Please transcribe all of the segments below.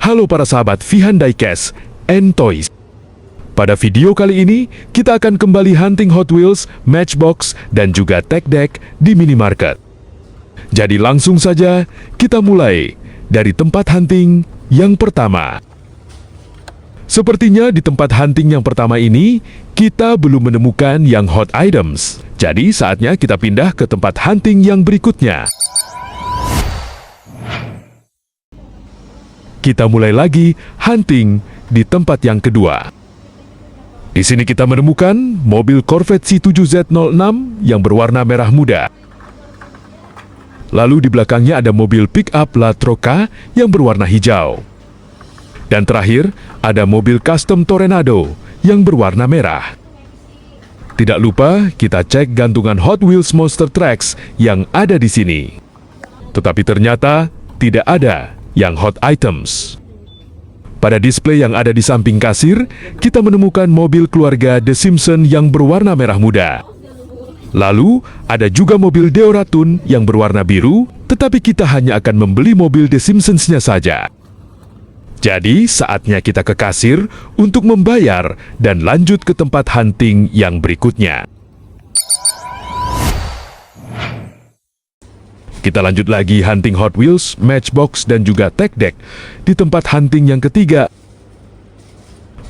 Halo para sahabat Vihan Diecast and Toys. Pada video kali ini, kita akan kembali hunting Hot Wheels, Matchbox, dan juga Tech Deck di minimarket. Jadi langsung saja, kita mulai dari tempat hunting yang pertama. Sepertinya di tempat hunting yang pertama ini, kita belum menemukan yang hot items. Jadi saatnya kita pindah ke tempat hunting yang berikutnya. Kita mulai lagi hunting di tempat yang kedua. Di sini kita menemukan mobil Corvette C7Z06 yang berwarna merah muda. Lalu di belakangnya ada mobil pick-up La Troca yang berwarna hijau. Dan terakhir, ada mobil custom Tornado yang berwarna merah. Tidak lupa kita cek gantungan Hot Wheels Monster Trucks yang ada di sini. Tetapi ternyata tidak ada yang hot items. Pada display yang ada di samping kasir, kita menemukan mobil keluarga The Simpsons yang berwarna merah muda. Lalu, ada juga mobil Deoratun yang berwarna biru, tetapi kita hanya akan membeli mobil The Simpsons-nya saja. Jadi, saatnya kita ke kasir untuk membayar dan lanjut ke tempat hunting yang berikutnya. Kita lanjut lagi hunting Hot Wheels, Matchbox, dan juga Tech Deck di tempat hunting yang ketiga.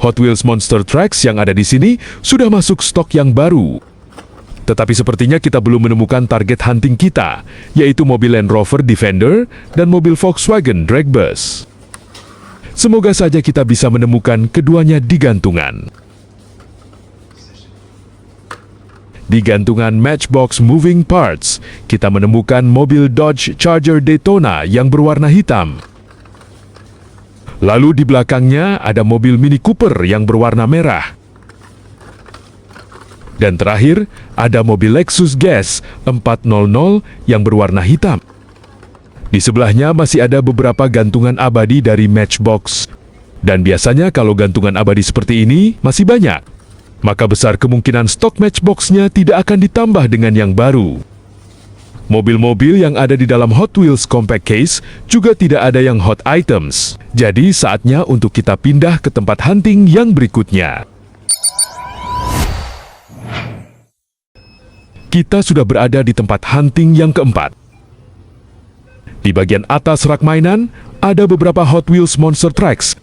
Hot Wheels Monster Trucks yang ada di sini sudah masuk stok yang baru. Tetapi sepertinya kita belum menemukan target hunting kita, yaitu mobil Land Rover Defender dan mobil Volkswagen Dragbus. Semoga saja kita bisa menemukan keduanya di gantungan. Di gantungan Matchbox Moving Parts, kita menemukan mobil Dodge Charger Daytona yang berwarna hitam. Lalu di belakangnya ada mobil Mini Cooper yang berwarna merah. Dan terakhir, ada mobil Lexus Gas 400 yang berwarna hitam. Di sebelahnya masih ada beberapa gantungan abadi dari Matchbox. Dan biasanya kalau gantungan abadi seperti ini masih banyak, maka besar kemungkinan stok Matchbox-nya tidak akan ditambah dengan yang baru. Mobil-mobil yang ada di dalam Hot Wheels Compact Case juga tidak ada yang hot items. Jadi saatnya untuk kita pindah ke tempat hunting yang berikutnya. Kita sudah berada di tempat hunting yang keempat. Di bagian atas rak mainan, ada beberapa Hot Wheels Monster Trucks.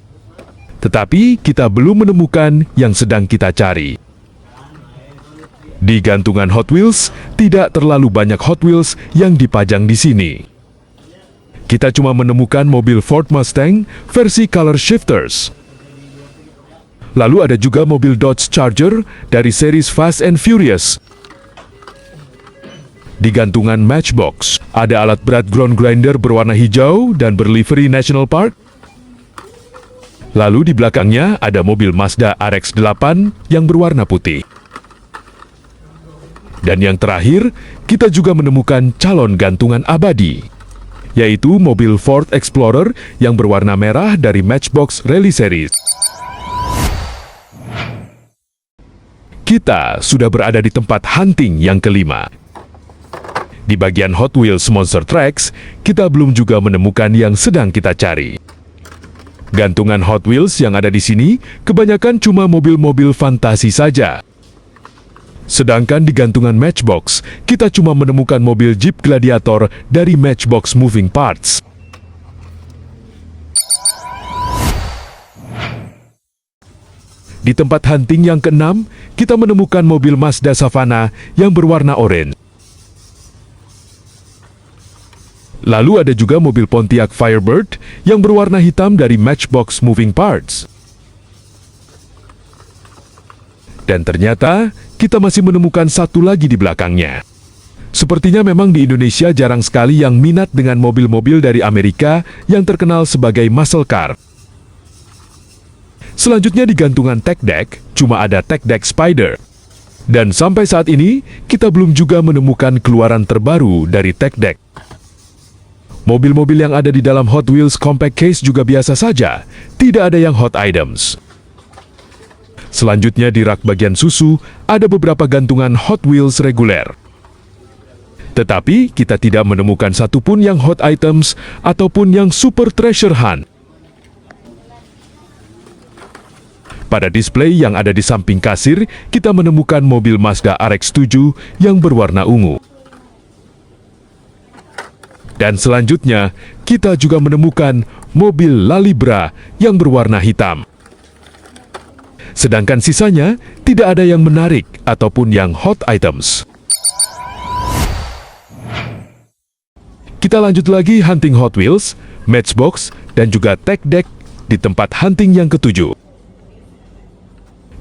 Tetapi kita belum menemukan yang sedang kita cari. Di gantungan Hot Wheels, tidak terlalu banyak Hot Wheels yang dipajang di sini. Kita cuma menemukan mobil Ford Mustang versi color shifters. Lalu ada juga mobil Dodge Charger dari series Fast and Furious. Di gantungan Matchbox, ada alat berat ground grinder berwarna hijau dan berlivery National Park. Lalu di belakangnya ada mobil Mazda RX-8 yang berwarna putih. Dan yang terakhir, kita juga menemukan calon gantungan abadi, yaitu mobil Ford Explorer yang berwarna merah dari Matchbox Rally Series. Kita sudah berada di tempat hunting yang kelima. Di bagian Hot Wheels Monster Trucks, kita belum juga menemukan yang sedang kita cari. Gantungan Hot Wheels yang ada di sini kebanyakan cuma mobil-mobil fantasi saja. Sedangkan di gantungan Matchbox, kita cuma menemukan mobil Jeep Gladiator dari Matchbox Moving Parts. Di tempat hunting yang keenam, kita menemukan mobil Mazda Savana yang berwarna oranye. Lalu ada juga mobil Pontiac Firebird yang berwarna hitam dari Matchbox Moving Parts. Dan ternyata, kita masih menemukan satu lagi di belakangnya. Sepertinya memang di Indonesia jarang sekali yang minat dengan mobil-mobil dari Amerika yang terkenal sebagai muscle car. Selanjutnya di gantungan Tech Deck, cuma ada Tech Deck Spider. Dan sampai saat ini, kita belum juga menemukan keluaran terbaru dari Tech Deck. Mobil-mobil yang ada di dalam Hot Wheels Compact Case juga biasa saja, tidak ada yang hot items. Selanjutnya di rak bagian susu, ada beberapa gantungan Hot Wheels reguler. Tetapi kita tidak menemukan satupun yang hot items ataupun yang super treasure hunt. Pada display yang ada di samping kasir, kita menemukan mobil Mazda RX-7 yang berwarna ungu. Dan selanjutnya, kita juga menemukan mobil Lalibra yang berwarna hitam. Sedangkan sisanya tidak ada yang menarik ataupun yang hot items. Kita lanjut lagi hunting Hot Wheels, Matchbox, dan juga Tech Deck di tempat hunting yang ketujuh.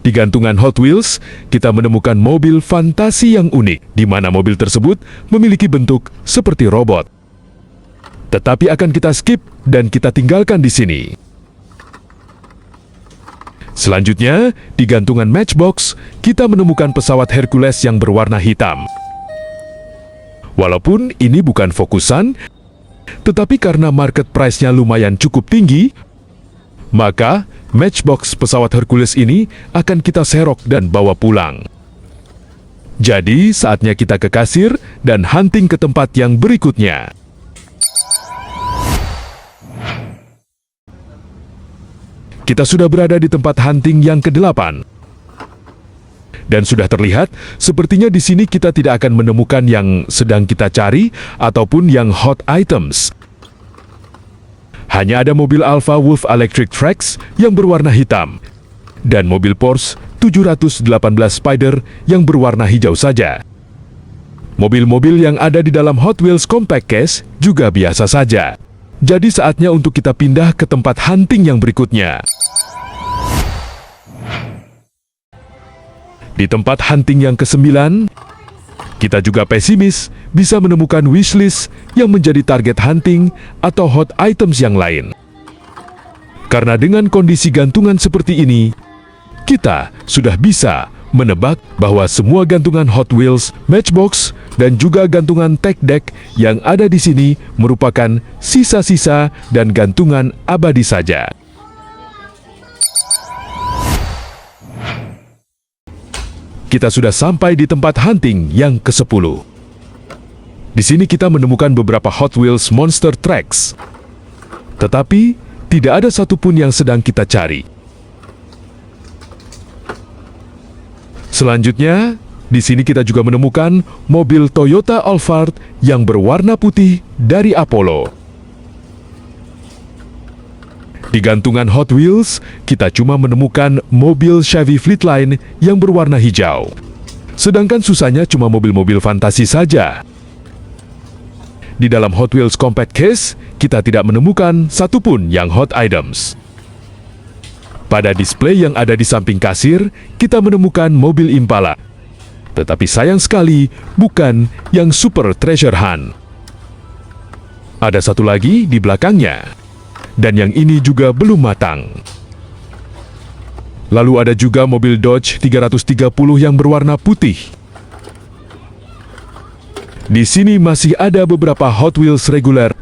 Di gantungan Hot Wheels, kita menemukan mobil fantasi yang unik, di mana mobil tersebut memiliki bentuk seperti robot. Tetapi akan kita skip dan kita tinggalkan di sini. Selanjutnya, di gantungan Matchbox, kita menemukan pesawat Hercules yang berwarna hitam. Walaupun ini bukan fokusan, tetapi karena market price-nya lumayan cukup tinggi, maka Matchbox pesawat Hercules ini akan kita serok dan bawa pulang. Jadi, saatnya kita ke kasir dan hunting ke tempat yang berikutnya. Kita sudah berada di tempat hunting yang ke-8. Dan sudah terlihat, sepertinya di sini kita tidak akan menemukan yang sedang kita cari ataupun yang hot items. Hanya ada mobil Alfa Wolf Electric Trax yang berwarna hitam dan mobil Porsche 718 Spider yang berwarna hijau saja. Mobil-mobil yang ada di dalam Hot Wheels Compact Case juga biasa saja. Jadi saatnya untuk kita pindah ke tempat hunting yang berikutnya. Di tempat hunting yang ke-9, kita juga pesimis bisa menemukan wishlist yang menjadi target hunting atau hot items yang lain. Karena dengan kondisi gantungan seperti ini, kita sudah bisa menebak bahwa semua gantungan Hot Wheels, Matchbox, dan juga gantungan Tech Deck yang ada di sini merupakan sisa-sisa dan gantungan abadi saja. Kita sudah sampai di tempat hunting yang ke-10. Di sini kita menemukan beberapa Hot Wheels Monster Trucks. Tetapi, tidak ada satupun yang sedang kita cari. Selanjutnya, di sini kita juga menemukan mobil Toyota Alphard yang berwarna putih dari Apollo. Di gantungan Hot Wheels, kita cuma menemukan mobil Chevy Fleetline yang berwarna hijau. Sedangkan sisanya cuma mobil-mobil fantasi saja. Di dalam Hot Wheels Compact Case, kita tidak menemukan satupun yang hot items. Pada display yang ada di samping kasir, kita menemukan mobil Impala. Tetapi sayang sekali, bukan yang Super Treasure Hunt. Ada satu lagi di belakangnya. Dan yang ini juga belum matang. Lalu ada juga mobil Dodge 330 yang berwarna putih. Di sini masih ada beberapa Hot Wheels reguler.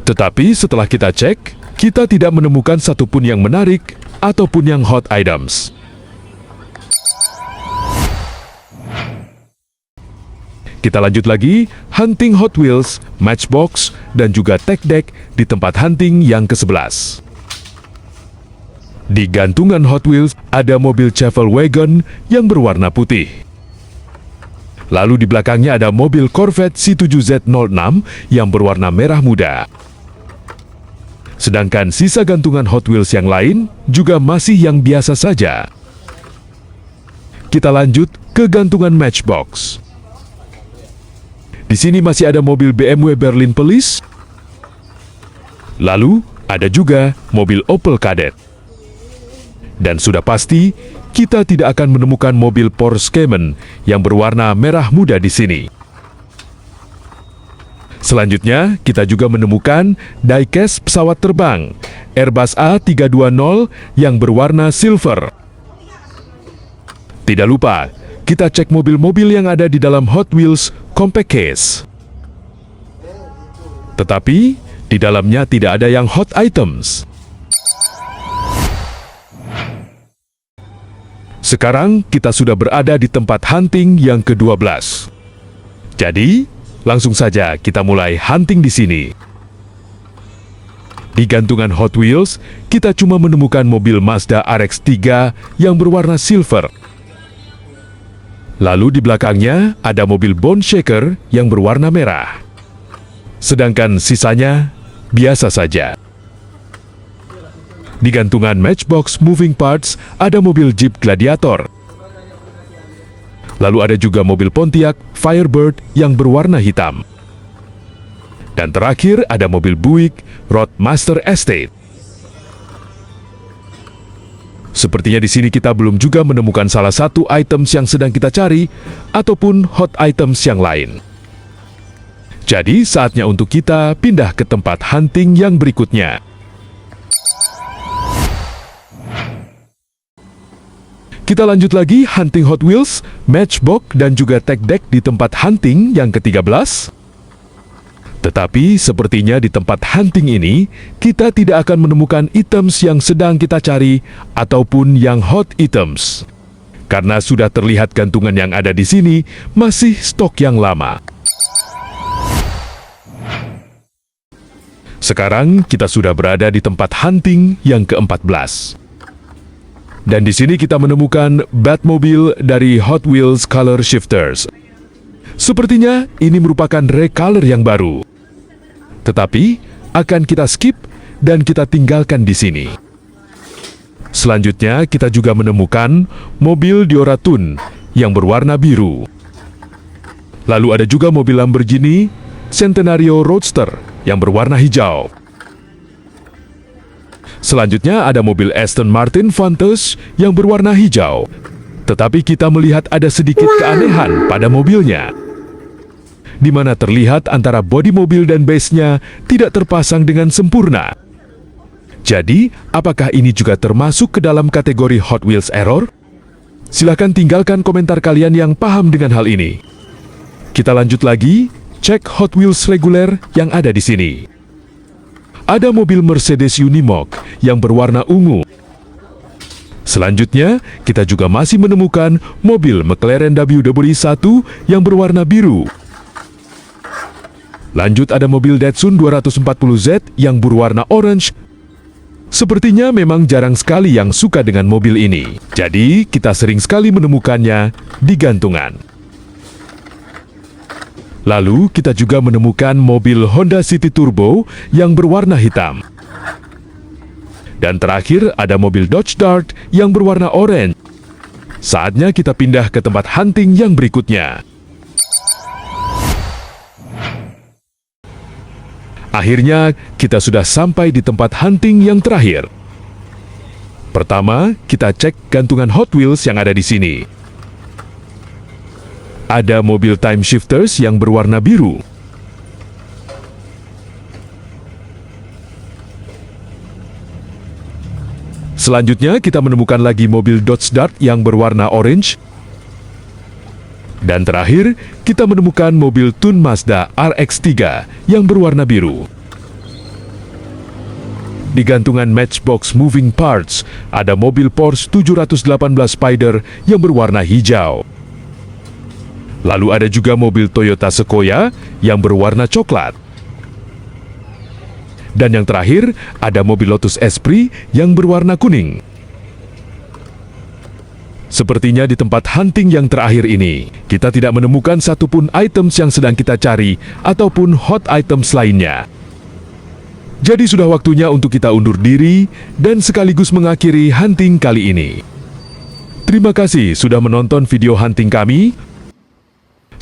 Tetapi setelah kita cek, kita tidak menemukan satupun yang menarik ataupun yang hot items. Kita lanjut lagi, hunting Hot Wheels, Matchbox, dan juga Tech Deck di tempat hunting yang ke-11. Di gantungan Hot Wheels, ada mobil Chevelle Wagon yang berwarna putih. Lalu di belakangnya ada mobil Corvette C7Z06 yang berwarna merah muda. Sedangkan sisa gantungan Hot Wheels yang lain juga masih yang biasa saja. Kita lanjut ke gantungan Matchbox. Di sini masih ada mobil BMW Berlin Police. Lalu ada juga mobil Opel Kadett. Dan sudah pasti kita tidak akan menemukan mobil Porsche Cayman yang berwarna merah muda di sini. Selanjutnya, kita juga menemukan diecast pesawat terbang Airbus A320 yang berwarna silver. Tidak lupa, kita cek mobil-mobil yang ada di dalam Hot Wheels Compact Case. Tetapi, di dalamnya tidak ada yang hot items. Sekarang kita sudah berada di tempat hunting yang ke-12. Jadi, langsung saja kita mulai hunting di sini. Di gantungan Hot Wheels, kita cuma menemukan mobil Mazda RX-3 yang berwarna silver. Lalu di belakangnya ada mobil Bone Shaker yang berwarna merah. Sedangkan sisanya biasa saja. Di gantungan Matchbox Moving Parts ada mobil Jeep Gladiator. Lalu ada juga mobil Pontiac Firebird yang berwarna hitam. Dan terakhir ada mobil Buick Roadmaster Estate. Sepertinya di sini kita belum juga menemukan salah satu items yang sedang kita cari ataupun hot items yang lain. Jadi saatnya untuk kita pindah ke tempat hunting yang berikutnya. Kita lanjut lagi hunting Hot Wheels, Matchbox dan juga Tech Deck di tempat hunting yang ke-13. Tetapi sepertinya di tempat hunting ini, kita tidak akan menemukan items yang sedang kita cari ataupun yang hot items. Karena sudah terlihat gantungan yang ada di sini masih stok yang lama. Sekarang kita sudah berada di tempat hunting yang ke-14. Dan di sini kita menemukan Batmobile dari Hot Wheels Color Shifters. Sepertinya ini merupakan recolor yang baru. Tetapi akan kita skip dan kita tinggalkan di sini. Selanjutnya kita juga menemukan mobil Diora Tune yang berwarna biru. Lalu ada juga mobil Lamborghini Centenario Roadster yang berwarna hijau. Selanjutnya ada mobil Aston Martin Vantage yang berwarna hijau. Tetapi kita melihat ada sedikit keanehan pada mobilnya, di mana terlihat antara bodi mobil dan base-nya tidak terpasang dengan sempurna. Jadi, apakah ini juga termasuk ke dalam kategori Hot Wheels error? Silahkan tinggalkan komentar kalian yang paham dengan hal ini. Kita lanjut lagi, cek Hot Wheels reguler yang ada di sini. Ada mobil Mercedes Unimog yang berwarna ungu. Selanjutnya, kita juga masih menemukan mobil McLaren WWD1 yang berwarna biru. Lanjut ada mobil Datsun 240Z yang berwarna orange. Sepertinya memang jarang sekali yang suka dengan mobil ini. Jadi kita sering sekali menemukannya di gantungan. Lalu kita juga menemukan mobil Honda City Turbo yang berwarna hitam. Dan terakhir ada mobil Dodge Dart yang berwarna orange. Saatnya kita pindah ke tempat hunting yang berikutnya. Akhirnya, kita sudah sampai di tempat hunting yang terakhir. Pertama, kita cek gantungan Hot Wheels yang ada di sini. Ada mobil Time Shifters yang berwarna biru. Selanjutnya, kita menemukan lagi mobil Dodge Dart yang berwarna orange. Dan terakhir, kita menemukan mobil Tune Mazda RX-3 yang berwarna biru. Di gantungan Matchbox Moving Parts, ada mobil Porsche 718 Spider yang berwarna hijau. Lalu ada juga mobil Toyota Sequoia yang berwarna coklat. Dan yang terakhir, ada mobil Lotus Esprit yang berwarna kuning. Sepertinya di tempat hunting yang terakhir ini, kita tidak menemukan satupun items yang sedang kita cari ataupun hot items lainnya. Jadi sudah waktunya untuk kita undur diri dan sekaligus mengakhiri hunting kali ini. Terima kasih sudah menonton video hunting kami.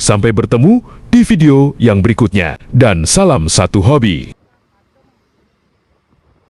Sampai bertemu di video yang berikutnya dan salam satu hobi.